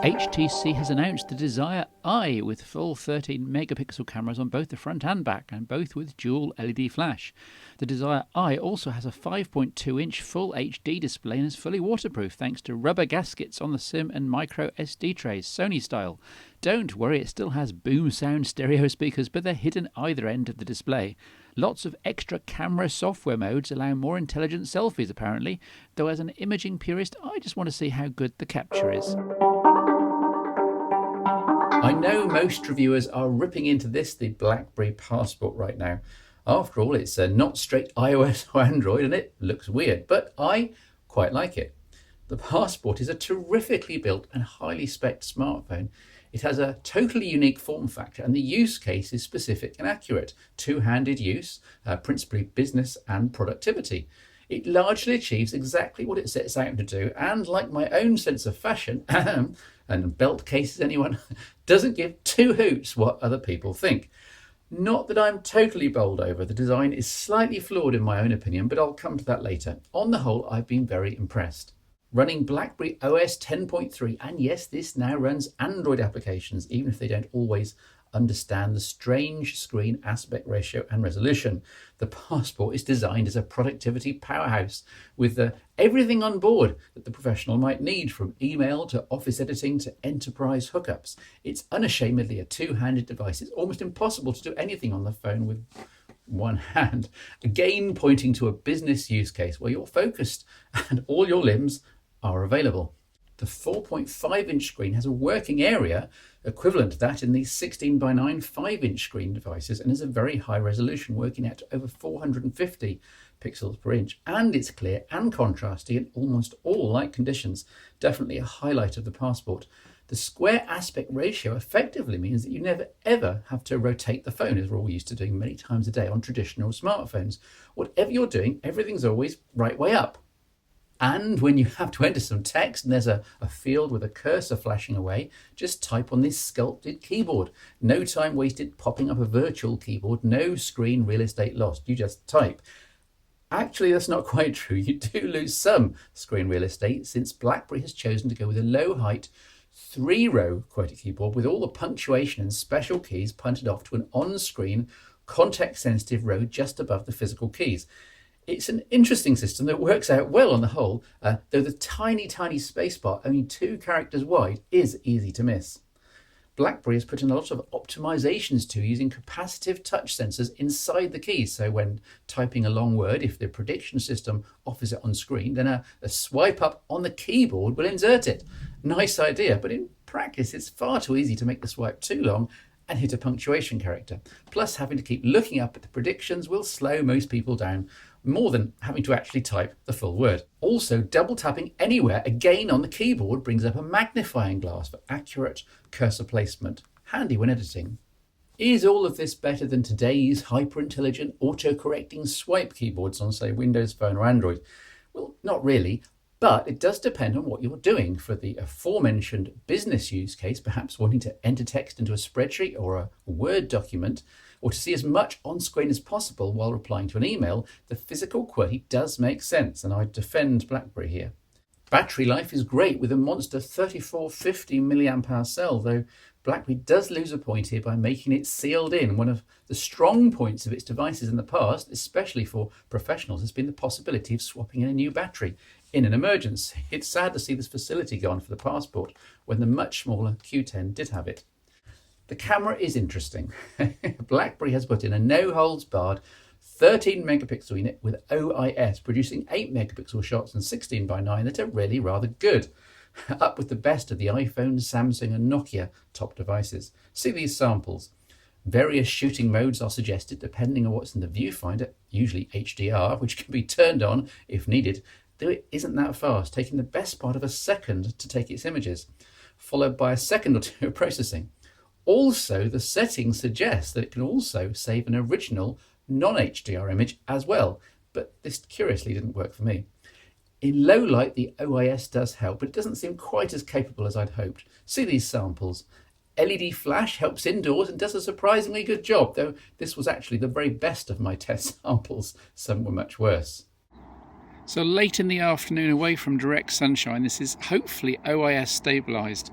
HTC has announced the Desire Eye with full 13 megapixel cameras on both the front and back, and both with dual LED flash. The Desire Eye also has a 5.2-inch full HD display and is fully waterproof thanks to rubber gaskets on the SIM and micro SD trays, Sony style. Don't worry, it still has boom sound stereo speakers, but they're hidden either end of the display. Lots of extra camera software modes allow more intelligent selfies apparently, though as an imaging purist I just want to see how good the capture is. I know most reviewers are ripping into the Blackberry Passport right now. After all, it's not straight iOS or Android and it looks weird, but I quite like it. The Passport is a terrifically built and highly spec'd smartphone. It has a totally unique form factor and the use case is specific and accurate. Two-handed use, principally business and productivity. It largely achieves exactly what it sets out to do, and like my own sense of fashion, and belt cases anyone, doesn't give two hoots what other people think. Not that I'm totally bowled over, the design is slightly flawed in my own opinion, but I'll come to that later. On the whole, I've been very impressed. Running Blackberry OS 10.3, and yes, this now runs Android applications, even if they don't always understand the strange screen aspect ratio and resolution. The Passport is designed as a productivity powerhouse with everything on board that the professional might need, from email to office editing to enterprise hookups. It's unashamedly a two-handed device. It's almost impossible to do anything on the phone with one hand, again pointing to a business use case where you're focused and all your limbs are available. The 4.5-inch screen has a working area equivalent to that in these 16:9 5-inch screen devices and is a very high resolution, working out to over 450 pixels per inch. And it's clear and contrasty in almost all light conditions. Definitely a highlight of the Passport. The square aspect ratio effectively means that you never ever have to rotate the phone, as we're all used to doing many times a day on traditional smartphones. Whatever you're doing, everything's always right way up. And when you have to enter some text and there's a field with a cursor flashing away, just type on this sculpted keyboard. No time wasted popping up a virtual keyboard, no screen real estate lost. You just type. Actually, that's not quite true. You do lose some screen real estate, since Blackberry has chosen to go with a low-height 3-row QWERTY keyboard with all the punctuation and special keys punted off to an on-screen context-sensitive row just above the physical keys. It's an interesting system that works out well on the whole, though the tiny spacebar, only 2 characters wide, is easy to miss. Blackberry has put in a lot of optimizations too, using capacitive touch sensors inside the keys, so when typing a long word, if the prediction system offers it on screen, then a swipe up on the keyboard will insert it. Nice idea, but in practice it's far too easy to make the swipe too long and hit a punctuation character. Plus, having to keep looking up at the predictions will slow most people down more than having to actually type the full word. Also, double tapping anywhere again on the keyboard brings up a magnifying glass for accurate cursor placement, handy when editing. Is all of this better than today's hyper-intelligent auto-correcting swipe keyboards on, say, Windows Phone or Android? Well, not really, but it does depend on what you're doing. For the aforementioned business use case, perhaps wanting to enter text into a spreadsheet or a Word document, or to see as much on screen as possible while replying to an email, the physical QWERTY does make sense, and I defend Blackberry here. Battery life is great with a monster 3450 mAh cell, though Blackberry does lose a point here by making it sealed in. One of the strong points of its devices in the past, especially for professionals, has been the possibility of swapping in a new battery in an emergency. It's sad to see this facility gone for the Passport when the much smaller Q10 did have it. The camera is interesting. Blackberry has put in a no-holds-barred 13 megapixel unit with OIS, producing 8 megapixel shots and 16:9 that are really rather good. Up with the best of the iPhone, Samsung and Nokia top devices. See these samples. Various shooting modes are suggested depending on what's in the viewfinder, usually HDR, which can be turned on if needed, though it isn't that fast, taking the best part of a second to take its images, followed by a second or two of processing. Also, the settings suggest that it can also save an original non-HDR image as well, but this curiously didn't work for me. In low light, the OIS does help, but it doesn't seem quite as capable as I'd hoped. See these samples. LED flash helps indoors and does a surprisingly good job, though this was actually the very best of my test samples. Some were much worse. So late in the afternoon, away from direct sunshine, this is hopefully OIS stabilised.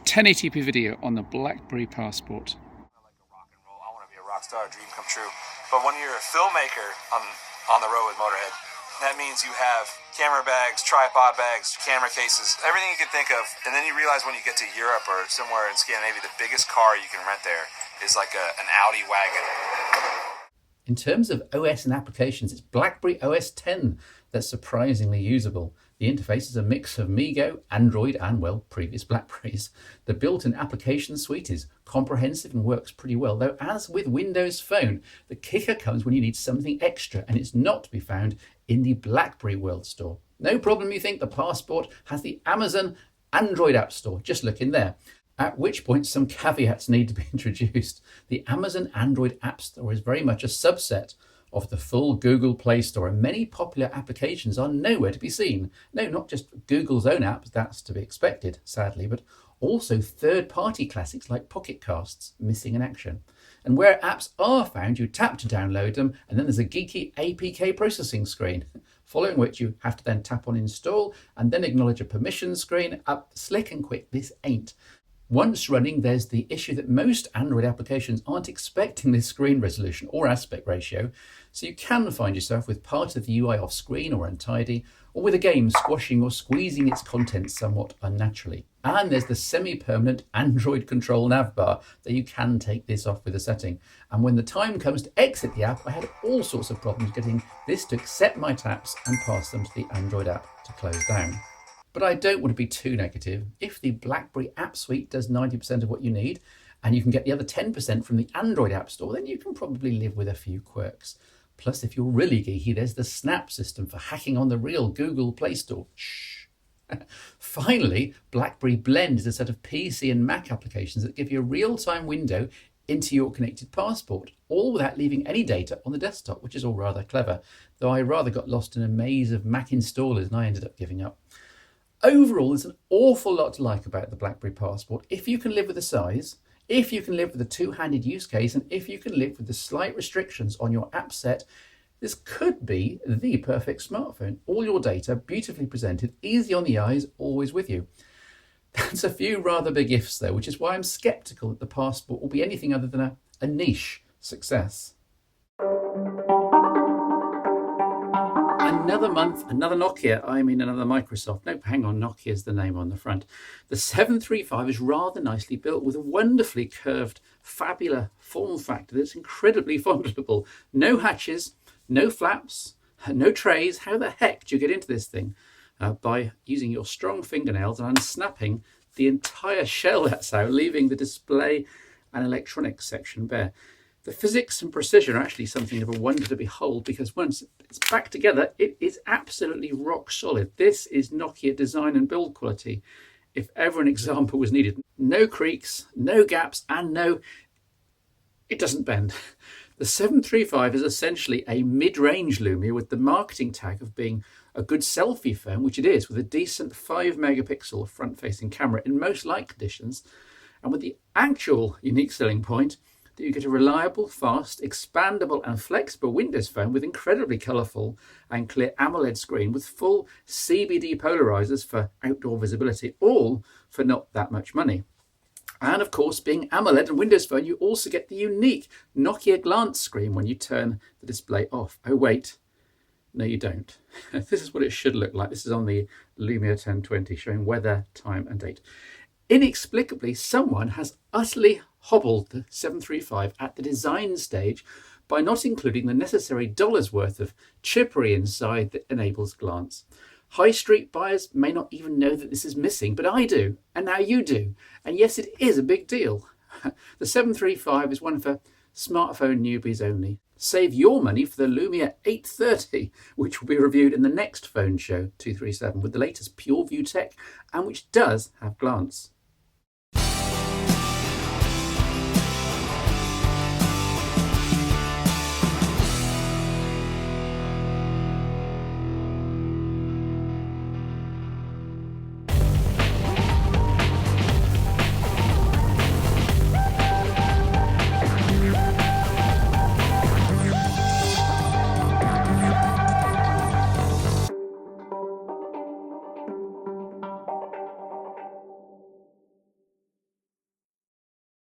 1080p video on the Blackberry Passport. I like a rock and roll. I want to be a rock star, a dream come true. But when you're a filmmaker on the road with Motorhead, that means you have camera bags, tripod bags, camera cases, everything you can think of. And then you realize when you get to Europe or somewhere in Scandinavia, the biggest car you can rent there is like an Audi wagon. In terms of OS and applications, it's BlackBerry OS 10 that's surprisingly usable. The interface is a mix of MeeGo, Android, and, well, previous Blackberries. The built-in application suite is comprehensive and works pretty well, though as with Windows Phone, the kicker comes when you need something extra, and it's not to be found in the BlackBerry World Store. No problem, you think. The Passport has the Amazon Android App Store. Just look in there. At which point some caveats need to be introduced. The Amazon Android App Store is very much a subset of the full Google Play Store, and many popular applications are nowhere to be seen. No, not just Google's own apps, that's to be expected, sadly, but also third-party classics like Pocket Casts, missing in action. And where apps are found, you tap to download them, and then there's a geeky APK processing screen, following which you have to then tap on install, and then acknowledge a permission screen. Up slick and quick, this ain't. Once running, there's the issue that most Android applications aren't expecting this screen resolution or aspect ratio, so you can find yourself with part of the UI off screen or untidy, or with a game squashing or squeezing its content somewhat unnaturally. And there's the semi-permanent Android control navbar that you can take this off with a setting. And when the time comes to exit the app, I had all sorts of problems getting this to accept my taps and pass them to the Android app to close down. But I don't want to be too negative. If the BlackBerry App Suite does 90% of what you need, and you can get the other 10% from the Android App Store, then you can probably live with a few quirks. Plus, if you're really geeky, there's the Snap system for hacking on the real Google Play Store. Shh. Finally, BlackBerry Blend is a set of PC and Mac applications that give you a real-time window into your connected Passport, all without leaving any data on the desktop, which is all rather clever, though I rather got lost in a maze of Mac installers and I ended up giving up. Overall, there's an awful lot to like about the BlackBerry Passport if you can live with the size, if you can live with the two-handed use case, and if you can live with the slight restrictions on your app set. This could be the perfect smartphone. All your data beautifully presented, easy on the eyes, always with you. That's a few rather big ifs though, which is why I'm sceptical that the Passport will be anything other than a niche success. Another month, another Nokia, another Microsoft. Nope, hang on, Nokia's the name on the front. The 735 is rather nicely built with a wonderfully curved, fabulous form factor that's incredibly foldable. No hatches, no flaps, no trays. How the heck do you get into this thing? By using your strong fingernails and unsnapping the entire shell that's out, leaving the display and electronics section bare. The physics and precision are actually something of a wonder to behold, because once it's back together, it is absolutely rock solid. This is Nokia design and build quality, if ever an example was needed. No creaks, no gaps, and no, it doesn't bend. The 735 is essentially a mid-range Lumia with the marketing tag of being a good selfie phone, which it is, with a decent 5-megapixel front-facing camera in most light conditions, and with the actual unique selling point that you get a reliable, fast, expandable and flexible Windows Phone with incredibly colourful and clear AMOLED screen with full CBD polarisers for outdoor visibility, all for not that much money. And of course, being AMOLED and Windows Phone, you also get the unique Nokia glance screen when you turn the display off. Oh wait, no you don't. This is what it should look like. This is on the Lumia 1020 showing weather, time and date. Inexplicably, someone has utterly hobbled the 735 at the design stage by not including the necessary dollars worth of chippery inside that enables glance. High street buyers may not even know that this is missing, but I do, and now you do. And yes, it is a big deal. The 735 is one for smartphone newbies only. Save your money for the Lumia 830, which will be reviewed in the next phone show, 237, with the latest PureView tech, and which does have glance.